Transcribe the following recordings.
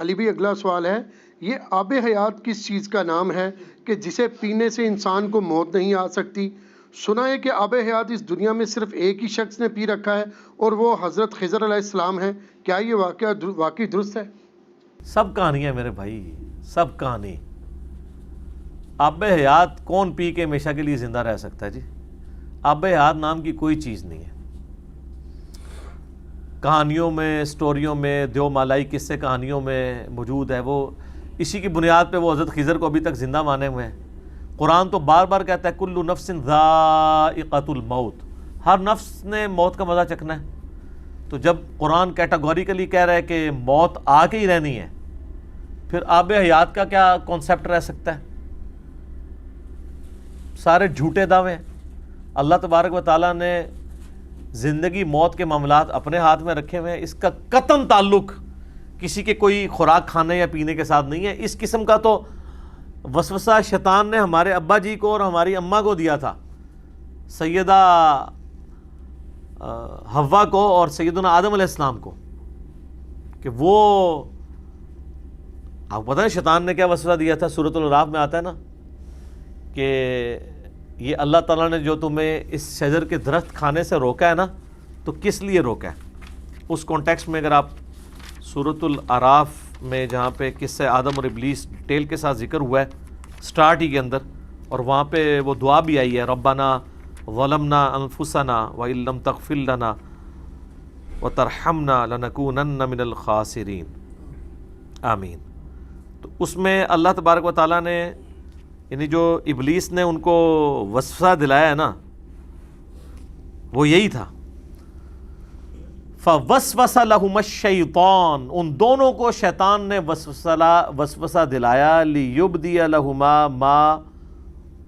علی بھی اگلا سوال ہے، یہ آب حیات کس چیز کا نام ہے کہ جسے پینے سے انسان کو موت نہیں آ سکتی؟ سنا ہے کہ آب حیات اس دنیا میں صرف ایک ہی شخص نے پی رکھا ہے اور وہ حضرت خضر علیہ السلام ہے، کیا یہ واقعی درست ہے؟ سب کہانی ہے میرے بھائی، سب کہانی۔ آب حیات کون پی کے ہمیشہ کے لیے زندہ رہ سکتا ہے جی؟ آب حیات نام کی کوئی چیز نہیں ہے۔ کہانیوں میں، سٹوریوں میں، دیو مالائی قصے کہانیوں میں موجود ہے، وہ اسی کی بنیاد پہ وہ حضرت خضر کو ابھی تک زندہ مانے ہوئے ہیں۔ قرآن تو بار بار کہتا ہے کل نفس ذائقۃ الموت، ہر نفس نے موت کا مزہ چکھنا ہے۔ تو جب قرآن کیٹاگوریکلی کہہ رہا ہے کہ موت آ کے ہی رہنی ہے، پھر آب حیات کا کیا کانسیپٹ رہ سکتا ہے؟ سارے جھوٹے دعوے ہیں۔ اللہ تبارک و تعالیٰ نے زندگی موت کے معاملات اپنے ہاتھ میں رکھے ہوئے ہیں، اس کا قطعاً تعلق کسی کے کوئی خوراک کھانے یا پینے کے ساتھ نہیں ہے۔ اس قسم کا تو وسوسہ شیطان نے ہمارے ابا جی کو اور ہماری اماں کو دیا تھا، سیدہ حوا کو اور سیدنا آدم علیہ السلام کو، کہ وہ آپ کو پتہ ہے شیطان نے کیا وسوسہ دیا تھا؟ سورۃ الاعراف میں آتا ہے نا کہ یہ اللہ تعالیٰ نے جو تمہیں اس شجر کے درخت کھانے سے روکا ہے نا، تو کس لیے روکا ہے؟ اس کانٹیکسٹ میں اگر آپ سورۃ الاعراف میں جہاں پہ قصہ آدم اور ابلیس ڈیٹیل کے ساتھ ذکر ہوا ہے سٹارٹ ہی کے اندر، اور وہاں پہ وہ دعا بھی آئی ہے ربنا ظلمنا انفسنا وان لم تغفر لنا وترحمنا لنکونن من الخاسرین آمین۔ تو اس میں اللہ تبارک و تعالیٰ نے یعنی جو ابلیس نے ان کو وسوسہ دلایا ہے نا، وہ یہی تھا فوسوس لہما الشیطان، ان دونوں کو شیطان نے وسوسہ دلایا لیبدی لہما ما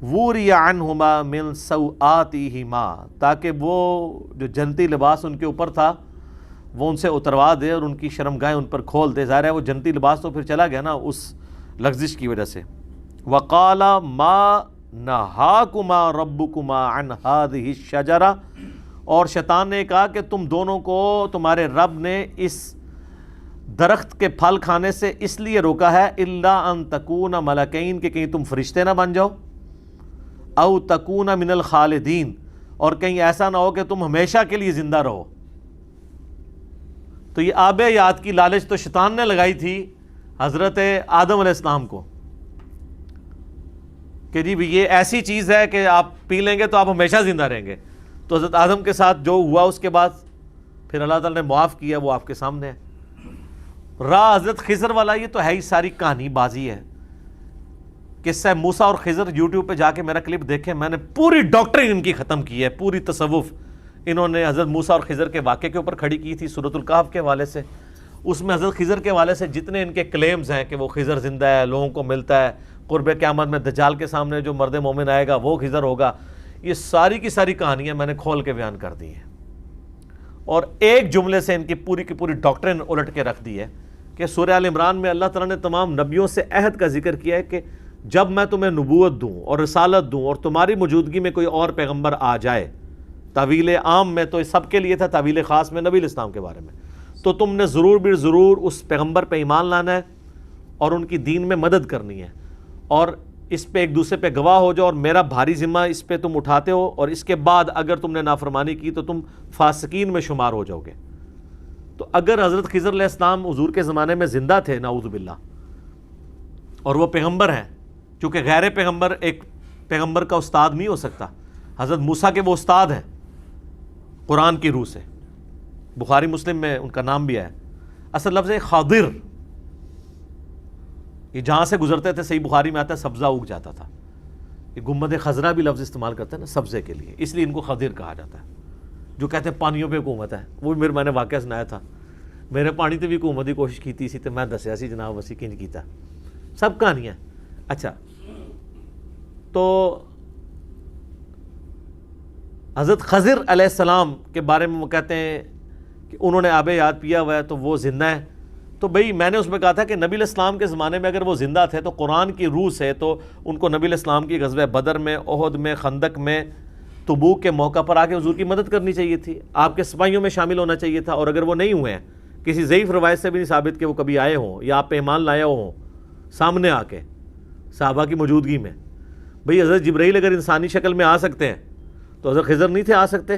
وری عنہما من سوآتہما، تاکہ وہ جو جنتی لباس ان کے اوپر تھا وہ ان سے اتروا دے اور ان کی شرمگاہیں ان پر کھول دے۔ ظاہر ہے وہ جنتی لباس تو پھر چلا گیا نا اس لغزش کی وجہ سے۔ وقال ما نہاکما ربکما عن ہذہ الشجرہ، اور شیطان نے کہا کہ تم دونوں کو تمہارے رب نے اس درخت کے پھل کھانے سے اس لیے روکا ہے الا ان تکون ملکین، کہ کہیں تم فرشتے نہ بن جاؤ، او تکون من الخالدین، اور کہیں ایسا نہ ہو کہ تم ہمیشہ کے لیے زندہ رہو۔ تو یہ آب حیات کی لالچ تو شیطان نے لگائی تھی حضرت آدم علیہ السلام کو کہ جی یہ ایسی چیز ہے کہ آپ پی لیں گے تو آپ ہمیشہ زندہ رہیں گے۔ تو حضرت آدم کے ساتھ جو ہوا اس کے بعد پھر اللہ تعالیٰ نے معاف کیا، وہ آپ کے سامنے ہے۔ راہ حضرت خضر والا یہ تو ہے ہی ساری کہانی بازی ہے۔ قصہ موسیٰ اور خضر یوٹیوب پہ جا کے میرا کلپ دیکھیں، میں نے پوری ڈاکٹرین ان کی ختم کی ہے، پوری تصوف انہوں نے حضرت موسیٰ اور خضر کے واقعے کے اوپر کھڑی کی تھی سورۃ الکہف کے حوالے سے۔ اس میں حضرت خضر کے حوالے سے جتنے ان کے کلیمز ہیں کہ وہ خضر زندہ ہے، لوگوں کو ملتا ہے، قرب قیامت میں دجال کے سامنے جو مرد مومن آئے گا وہ خضر ہوگا، یہ ساری کی ساری کہانیاں میں نے کھول کے بیان کر دی ہیں، اور ایک جملے سے ان کی پوری ڈاکٹرین الٹ کے رکھ دی ہے کہ سورہ آل عمران میں اللہ تعالیٰ نے تمام نبیوں سے عہد کا ذکر کیا ہے کہ جب میں تمہیں نبوت دوں اور رسالت دوں اور تمہاری موجودگی میں کوئی اور پیغمبر آ جائے، تعویل عام میں تو سب کے لیے تھا، تعویل خاص میں نبی الاسلام کے بارے میں، تو تم نے ضرور بھی ضرور اس پیغمبر پہ ایمان لانا ہے اور ان کی دین میں مدد کرنی ہے، اور اس پہ ایک دوسرے پہ گواہ ہو جاؤ، اور میرا بھاری ذمہ اس پہ تم اٹھاتے ہو، اور اس کے بعد اگر تم نے نافرمانی کی تو تم فاسقین میں شمار ہو جاؤ گے۔ تو اگر حضرت خضر علیہ السلام حضور کے زمانے میں زندہ تھے نعوذ باللہ، اور وہ پیغمبر ہیں، چونکہ غیر پیغمبر ایک پیغمبر کا استاد نہیں ہو سکتا، حضرت موسیٰ کے وہ استاد ہیں قرآن کی روح سے، بخاری مسلم میں ان کا نام بھی ہے، اصل لفظ ہے خاضر، یہ جہاں سے گزرتے تھے صحیح بخاری میں آتا ہے سبزہ اگ جاتا تھا، یہ گنبد خضرا بھی لفظ استعمال کرتے ہیں نا سبزے کے لیے، اس لیے ان کو خضر کہا جاتا ہے۔ جو کہتے ہیں پانیوں پہ حکومت ہے، وہ بھی میں نے واقعہ سنایا تھا، میرے پانی تے بھی حکومت کی کوشش کی سی تو میں دسیا سی جناب وسی کنج کیتا، سب کہانیاں۔ اچھا، تو حضرت خضر علیہ السلام کے بارے میں وہ کہتے ہیں کہ انہوں نے آب حیات پیا ہوا ہے تو وہ زندہ ہے۔ تو بھئی میں نے اس میں کہا تھا کہ نبی علیہ السلام کے زمانے میں اگر وہ زندہ تھے تو قرآن کی روح سے تو ان کو نبی علیہ السلام کی غزوہ بدر میں، احد میں، خندق میں، تبوک کے موقع پر آ کے حضور کی مدد کرنی چاہیے تھی، آپ کے سپاہیوں میں شامل ہونا چاہیے تھا، اور اگر وہ نہیں ہوئے ہیں کسی ضعیف روایت سے بھی نہیں ثابت کہ وہ کبھی آئے ہوں یا آپ پہ ایمان لائے ہوں سامنے آ کے صحابہ کی موجودگی میں. بھئی حضرت جبرائیل اگر انسانی شکل میں آ سکتے ہیں تو حضرت خضر نہیں تھے آ سکتے؟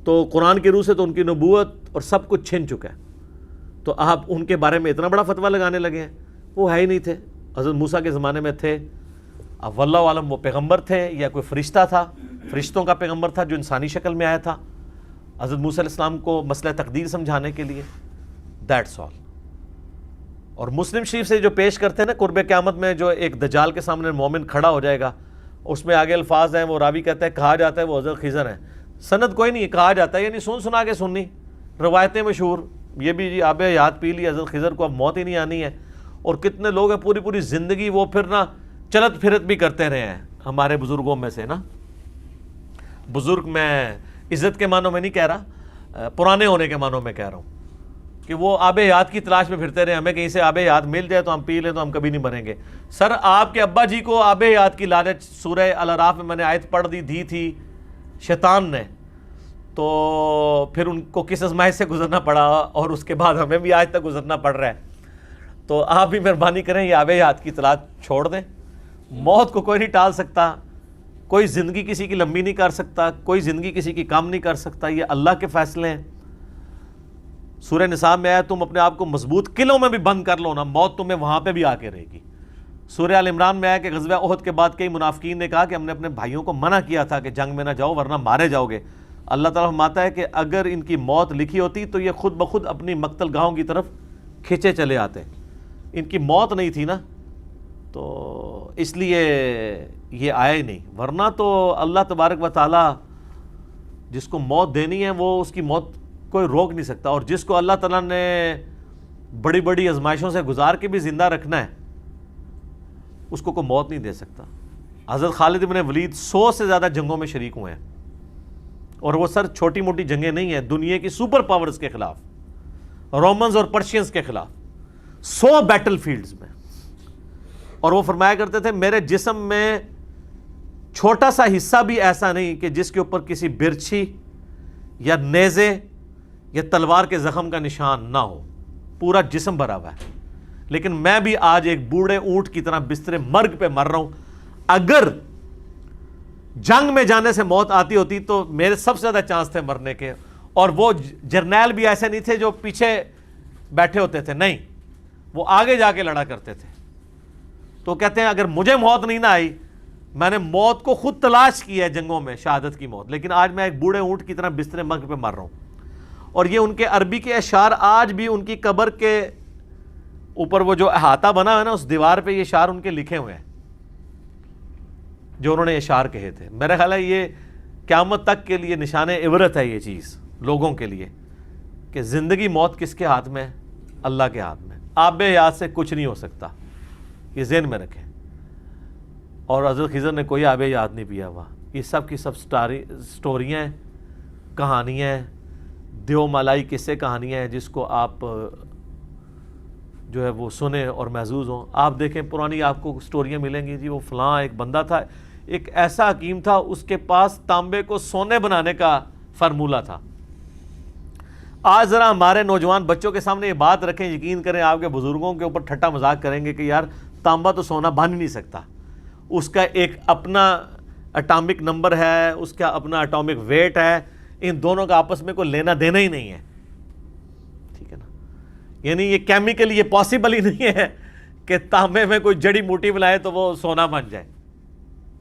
تو قرآن کی روح سے تو ان کی نبوت اور سب کچھ چھن چکا ہے, تو آپ ان کے بارے میں اتنا بڑا فتویٰ لگانے لگے ہیں. وہ ہے ہی نہیں تھے. حضرت موسیٰ کے زمانے میں تھے, اب واللہ عالم وہ پیغمبر تھے یا کوئی فرشتہ تھا, فرشتوں کا پیغمبر تھا جو انسانی شکل میں آیا تھا حضرت موسیٰ علیہ السلام کو مسئلہ تقدیر سمجھانے کے لیے. That's all. اور مسلم شریف سے جو پیش کرتے ہیں نا قرب قیامت میں, جو ایک دجال کے سامنے مومن کھڑا ہو جائے گا, اس میں آگے الفاظ ہیں, وہ راوی کہتا ہے کہا جاتا ہے وہ حضرت خضر ہیں. سند کوئی نہیں, کہا جاتا ہے یعنی سن سنا کے سننی, روایتیں مشہور. یہ بھی جی آب حیات پی لی حضرت خضر کو, اب موت ہی نہیں آنی ہے. اور کتنے لوگ ہیں پوری پوری زندگی وہ پھر نا چلت پھرت بھی کرتے رہے ہیں ہمارے بزرگوں میں سے نا. بزرگ میں عزت کے معنوں میں نہیں کہہ رہا, پرانے ہونے کے معنوں میں کہہ رہا ہوں کہ وہ آب حیات کی تلاش میں پھرتے رہے. ہمیں کہیں سے آب حیات مل جائے تو ہم پی لیں تو ہم کبھی نہیں مریں گے. سر آپ کے ابا جی کو آب حیات کی لالچ سورہ الاعراف میں نے آیت پڑھ دی تھی شیطان نے, تو پھر ان کو کس آزمائش سے گزرنا پڑا اور اس کے بعد ہمیں بھی آج تک گزرنا پڑ رہا ہے. تو آپ بھی مہربانی کریں یہ آب حیات کی تلاش چھوڑ دیں. موت کو کوئی نہیں ٹال سکتا, کوئی زندگی کسی کی لمبی نہیں کر سکتا, کوئی زندگی کسی کی کم نہیں کر سکتا. یہ اللہ کے فیصلے ہیں. سورہ نساء میں آیا تم اپنے آپ کو مضبوط قلعوں میں بھی بند کر لو نا, موت تمہیں وہاں پہ بھی آ کے رہے گی. سورہ آل عمران میں آیا کہ غزوہ احد کے بعد کئی منافقین نے کہا کہ ہم نے اپنے بھائیوں کو منع کیا تھا کہ جنگ میں نہ جاؤ ورنہ مارے جاؤ گے. اللہ تعالیٰ فرماتا ہے کہ اگر ان کی موت لکھی ہوتی تو یہ خود بخود اپنی مقتل گاہوں کی طرف کھینچے چلے آتے. ان کی موت نہیں تھی نا, تو اس لیے یہ آئے نہیں. ورنہ تو اللہ تبارک و تعالیٰ جس کو موت دینی ہے وہ اس کی موت کوئی روک نہیں سکتا, اور جس کو اللہ تعالیٰ نے بڑی بڑی آزمائشوں سے گزار کے بھی زندہ رکھنا ہے اس کو کوئی موت نہیں دے سکتا. حضرت خالد بن ولید 100 سے زیادہ جنگوں میں شریک ہوئے ہیں, اور وہ سر چھوٹی موٹی جنگیں نہیں ہیں, دنیا کی سپر پاورز کے خلاف, رومنز اور پرشینز کے خلاف 100 بیٹل فیلڈز میں. اور وہ فرمایا کرتے تھے میرے جسم میں چھوٹا سا حصہ بھی ایسا نہیں کہ جس کے اوپر کسی برچھی یا نیزے یا تلوار کے زخم کا نشان نہ ہو, پورا جسم بھرا ہوا ہے. لیکن میں بھی آج ایک بوڑھے اونٹ کی طرح بستر مرگ پہ مر رہا ہوں. اگر جنگ میں جانے سے موت آتی ہوتی تو میرے سب سے زیادہ چانس تھے مرنے کے. اور وہ جرنیل بھی ایسے نہیں تھے جو پیچھے بیٹھے ہوتے تھے, نہیں, وہ آگے جا کے لڑا کرتے تھے. تو کہتے ہیں اگر مجھے موت نہیں نہ آئی, میں نے موت کو خود تلاش کی ہے جنگوں میں, شہادت کی موت, لیکن آج میں ایک بوڑھے اونٹ کی طرح بستر مرگ پہ مر رہا ہوں. اور یہ ان کے عربی کے اشعار آج بھی ان کی قبر کے اوپر وہ جو احاطہ بنا ہے نا اس دیوار پہ یہ اشعار ان کے لکھے ہوئے ہیں جو انہوں نے اشعار کہے تھے. میرا خیال ہے یہ قیامت تک کے لیے نشان عبرت ہے یہ چیز لوگوں کے لیے کہ زندگی موت کس کے ہاتھ میں؟ اللہ کے ہاتھ میں. آب حیات سے کچھ نہیں ہو سکتا, یہ ذہن میں رکھیں. اور حضرت خضر نے کوئی آب حیات نہیں پیا ہوا. یہ سب کی سب سٹوریاں ہیں, کہانیاں ہیں, دیو مالائی قصے کہانیاں ہیں جس کو آپ جو ہے وہ سنیں اور محظوظ ہوں. آپ دیکھیں پرانی آپ کو سٹوریاں ملیں گی جی, وہ فلاں ایک بندہ تھا, ایک ایسا حکیم تھا, اس کے پاس تانبے کو سونے بنانے کا فارمولہ تھا. آج ذرا ہمارے نوجوان بچوں کے سامنے یہ بات رکھیں, یقین کریں آپ کے بزرگوں کے اوپر ٹھٹا مذاق کریں گے کہ یار تانبا تو سونا بن ہی نہیں سکتا, اس کا ایک اپنا اٹامک نمبر ہے, اس کا اپنا اٹامک ویٹ ہے, ان دونوں کا آپس میں کوئی لینا دینا ہی نہیں ہے. ٹھیک ہے نا, یعنی یہ کیمیکلی یہ پاسبل ہی نہیں ہے کہ تانبے میں کوئی جڑی موٹی ملائے تو وہ سونا بن جائے.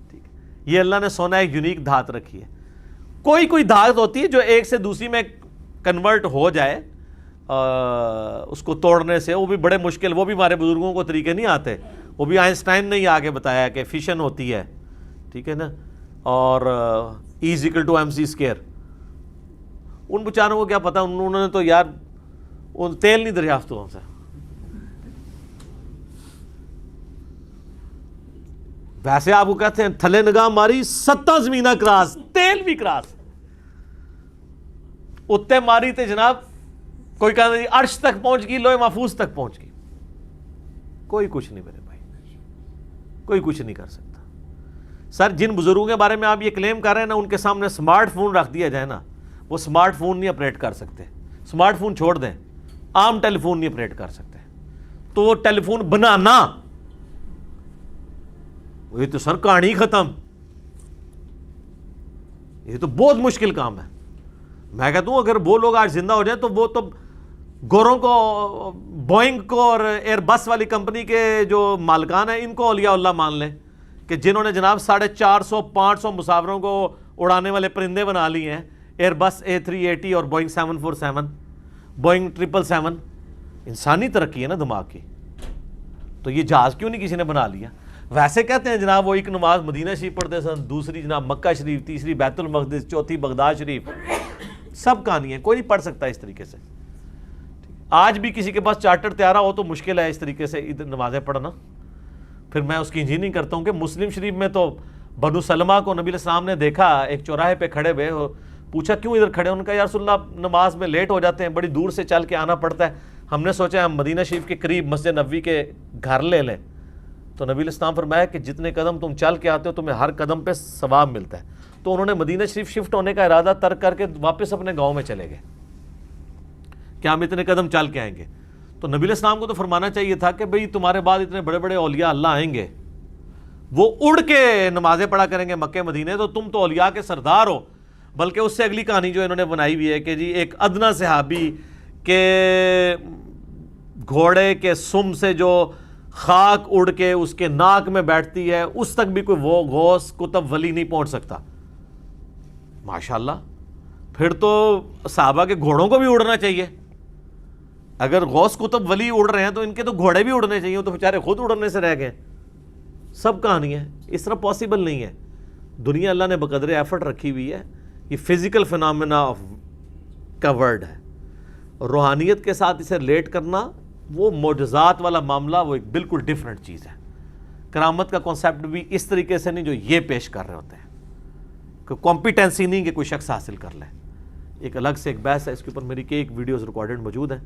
ٹھیک ہے, یہ اللہ نے سونا ایک یونیک دھات رکھی ہے. کوئی دھات ہوتی ہے جو ایک سے دوسری میں کنورٹ ہو جائے اس کو توڑنے سے, وہ بھی بڑے مشکل, وہ بھی ہمارے بزرگوں کو طریقے نہیں آتے, وہ بھی آئنسٹائن نے ہی آگے بتایا کہ فیشن ہوتی ہے. ٹھیک ہے نا, اور E=mc². ان بیچاروں کو کیا پتا, انہوں نے تو یار تیل نہیں دریافت ہوا سے. ویسے آپ کو کہتے ہیں تھلے نگاہ ماری 7 زمینہ کراس, تیل بھی کراس, اتنے ماری تے جناب کوئی کہتا ہے عرش تک پہنچ گئی, لوح محفوظ تک پہنچ گئی. کوئی کچھ نہیں میرے بھائی, کوئی کچھ نہیں کر سکتا. سر جن بزرگوں کے بارے میں آپ یہ کلیم کر رہے ہیں نا, ان کے سامنے سمارٹ فون رکھ دیا جائے نا, وہ سمارٹ فون نہیں آپریٹ کر سکتے. اسمارٹ فون چھوڑ دیں, عام ٹیلی فون نہیں آپریٹ کر سکتے, تو وہ ٹیلی فون بنانا, یہ تو سر کہانی ختم, یہ تو بہت مشکل کام ہے. میں کہتا ہوں اگر وہ لوگ آج زندہ ہو جائیں تو وہ تو گوروں کو, بوئنگ کو اور ایئر بس والی کمپنی کے جو مالکان ہیں ان کو اولیاء اللہ مان لیں, کہ جنہوں نے جناب 450-500 مسافروں کو اڑانے والے پرندے بنا لیے ہیں, ایئر بس A380 اور بوئنگ 747, بوئنگ 777. انسانی ترقی ہے نا دماغ کی, تو یہ جہاز کیوں نہیں کسی نے بنا لیا؟ ویسے کہتے ہیں جناب وہ ایک نماز مدینہ شریف پڑھتے سن, دوسری جناب مکہ شریف, تیسری بیت المقدس, چوتھی بغداد شریف, سب کہانی ہے, کوئی نہیں پڑھ سکتا اس طریقے سے. آج بھی کسی کے پاس چارٹر طیارہ ہو تو مشکل ہے اس طریقے سے نمازیں پڑھنا. پھر میں اس کی انجینئرنگ کرتا ہوں کہ مسلم شریف میں تو بنو سلمہ کو نبی علیہ السلام نے دیکھا ایک چوراہے پہ کھڑے ہوئے, پوچھا کیوں ادھر کھڑے؟ ان کا یا رسول اللہ نماز میں لیٹ ہو جاتے ہیں, بڑی دور سے چل کے آنا پڑتا ہے, ہم نے سوچا ہم مدینہ شریف کے قریب مسجد نبوی کے گھر لے لیں. تو نبی علیہ السلام فرمایا کہ جتنے قدم تم چل کے آتے ہو تمہیں ہر قدم پہ ثواب ملتا ہے. تو انہوں نے مدینہ شریف شفٹ ہونے کا ارادہ ترک کر کے واپس اپنے گاؤں میں چلے گئے کہ ہم اتنے قدم چل کے آئیں گے. تو نبی علیہ السلام کو تو فرمانا چاہیے تھا کہ بھئی تمہارے بعد اتنے بڑے بڑے اولیاء اللہ آئیں گے, وہ اڑ کے نمازیں پڑھا کریں گے مکہ مدینے, تو تم تو اولیاء کے سردار ہو. بلکہ اس سے اگلی کہانی جو انہوں نے بنائی ہوئی ہے کہ جی ایک ادنا صحابی کے گھوڑے کے سم سے جو خاک اڑ کے اس کے ناک میں بیٹھتی ہے اس تک بھی کوئی وہ غوث کتب ولی نہیں پہنچ سکتا. ماشاءاللہ, پھر تو صحابہ کے گھوڑوں کو بھی اڑنا چاہیے. اگر غوث کتب ولی اڑ رہے ہیں تو ان کے تو گھوڑے بھی اڑنے چاہیے, تو بیچارے خود اڑنے سے رہ گئے. سب کہانی ہے, اس طرح پاسبل نہیں ہے. دنیا اللہ نے بقدر ایفرٹ رکھی ہوئی ہے. یہ فزیکل فنامنا کا ورڈ ہے, روحانیت کے ساتھ اسے ریلیٹ کرنا وہ معجزات والا معاملہ وہ ایک بالکل ڈیفرنٹ چیز ہے. کرامت کا کانسیپٹ بھی اس طریقے سے نہیں جو یہ پیش کر رہے ہوتے ہیں, کہ کمپیٹنسی نہیں کہ کوئی شخص حاصل کر لے. ایک الگ سے ایک بحث ہے, اس کے اوپر میری ایک ویڈیوز ریکارڈڈ موجود ہیں.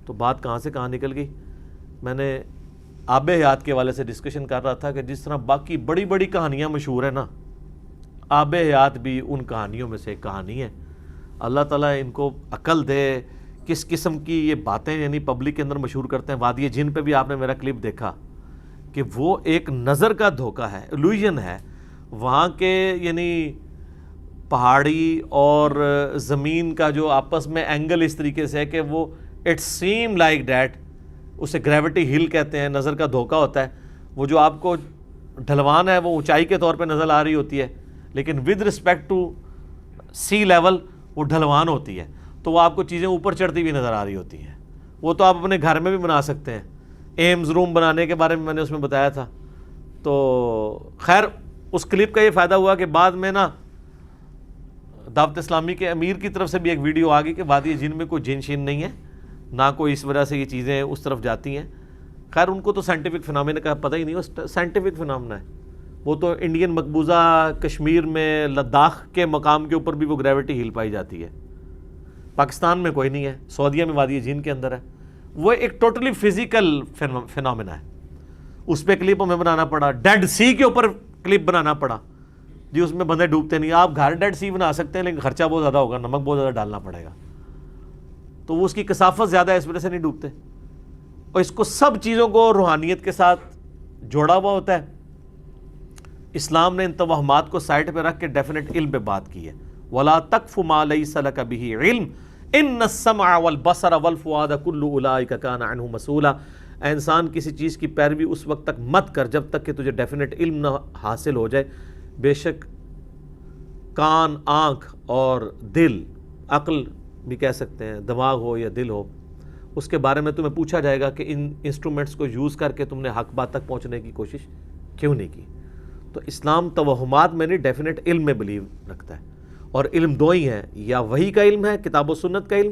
تو بات کہاں سے کہاں نکل گئی, میں نے آب حیات کے حوالے سے ڈسکشن کر رہا تھا کہ جس طرح باقی بڑی بڑی کہانیاں مشہور ہیں نا, آب حیات بھی ان کہانیوں میں سے ایک کہانی ہے. اللہ تعالیٰ ان کو عقل دے, کس قسم کی یہ باتیں یعنی پبلک کے اندر مشہور کرتے ہیں. وادی جن پہ بھی آپ نے میرا کلپ دیکھا کہ وہ ایک نظر کا دھوکہ ہے, ایلوژن ہے. وہاں کے یعنی پہاڑی اور زمین کا جو آپس میں اینگل اس طریقے سے ہے کہ وہ اٹ سیم لائک دیٹ, اسے گریوٹی ہل کہتے ہیں, نظر کا دھوکہ ہوتا ہے. وہ جو آپ کو ڈھلوان ہے وہ اونچائی کے طور پہ نظر آ رہی ہوتی ہے, لیکن with respect to sea level وہ ڈھلوان ہوتی ہے, تو وہ آپ کو چیزیں اوپر چڑھتی ہوئی نظر آ رہی ہوتی ہیں. وہ تو آپ اپنے گھر میں بھی بنا سکتے ہیں. ایمز روم بنانے کے بارے میں نے اس میں بتایا تھا. تو خیر اس کلپ کا یہ فائدہ ہوا کہ بعد میں نا دعوت اسلامی کے امیر کی طرف سے بھی ایک ویڈیو آ گئی کہ وادی جن میں کوئی جن شین نہیں ہے, نہ کوئی اس وجہ سے یہ چیزیں اس طرف جاتی ہیں. خیر ان کو تو سائنٹیفک فنامنا کا پتہ ہی نہیں, وہ سائنٹیفک فنامنا ہے. وہ تو انڈین مقبوضہ کشمیر میں لداخ کے مقام کے اوپر بھی وہ گریوٹی ہل پائی جاتی ہے. پاکستان میں کوئی نہیں ہے, سعودیہ میں وادی جن کے اندر ہے. وہ ایک ٹوٹلی فزیکل فنامنا ہے. اس پہ کلپ ہمیں بنانا پڑا, ڈیڈ سی کے اوپر کلپ بنانا پڑا جی, اس میں بندے ڈوبتے نہیں. آپ گھر ڈیڈ سی بنا سکتے ہیں لیکن خرچہ بہت زیادہ ہوگا, نمک بہت زیادہ ڈالنا پڑے گا, تو وہ اس کی کثافت زیادہ ہے, اس وجہ سے نہیں ڈوبتے. اور اس کو سب چیزوں کو روحانیت کے ساتھ جوڑا ہوا ہوتا ہے. اسلام نے ان توہمات کو سائٹ پہ رکھ کے ڈیفینیٹ علم پہ بات کی ہے. وَلَا تَقْفُ مَا لَيْسَ لَكَ بِهِ عِلْمٌ إِنَّ السَّمْعَ وَالْبَصَرَ وَالْفُؤَادَ كُلُّ أُولَٰئِكَ كَانَ عَنْهُ مسئولا. اے انسان کسی چیز کی پیروی اس وقت تک مت کر جب تک کہ تجھے ڈیفینیٹ علم نہ حاصل ہو جائے. بے شک کان, آنکھ اور دل, عقل بھی کہہ سکتے ہیں, دماغ ہو یا دل ہو, اس کے بارے میں تمہیں پوچھا جائے گا کہ ان انسٹرومنٹس کو یوز کر کے تم نے حق بات تک پہنچنے کی کوشش کیوں نہیں کی. تو اسلام توہمات میں نہیں, ڈیفینیٹ علم میں بلیو رکھتا ہے. اور علم دو ہی ہیں, یا وحی کا علم ہے, کتاب و سنت کا علم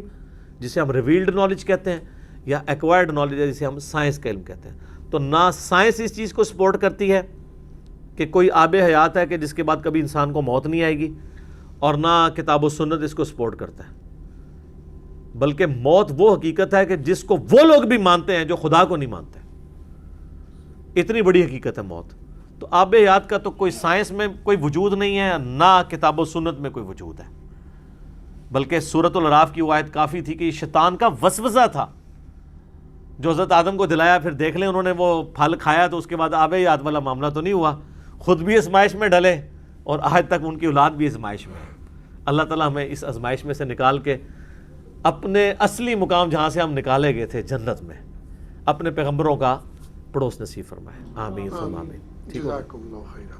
جسے ہم ریویلڈ نالج کہتے ہیں, یا ایکوائرڈ نالج ہے جسے ہم سائنس کا علم کہتے ہیں. تو نہ سائنس اس چیز کو سپورٹ کرتی ہے کہ کوئی آب حیات ہے کہ جس کے بعد کبھی انسان کو موت نہیں آئے گی, اور نہ کتاب و سنت اس کو سپورٹ کرتا ہے. بلکہ موت وہ حقیقت ہے کہ جس کو وہ لوگ بھی مانتے ہیں جو خدا کو نہیں مانتے. اتنی بڑی حقیقت ہے موت. تو آب حیات کا تو کوئی سائنس میں کوئی وجود نہیں ہے, نہ کتاب و سنت میں کوئی وجود ہے. بلکہ سورۃ الاعراف کی وہ آیت کافی تھی کہ یہ شیطان کا وسوسہ تھا جو حضرت آدم کو دلایا. پھر دیکھ لیں انہوں نے وہ پھل کھایا تو اس کے بعد آب حیات والا معاملہ تو نہیں ہوا, خود بھی آزمائش میں ڈلے اور آج تک ان کی اولاد بھی آزمائش میں ہے. اللہ تعالیٰ ہمیں اس آزمائش میں سے نکال کے اپنے اصلی مقام جہاں سے ہم نکالے گئے تھے جنت میں اپنے پیغمبروں کا پڑوس نصیب فرمائے. آمین ثم آمین. جزاکم اللہ خیرہ.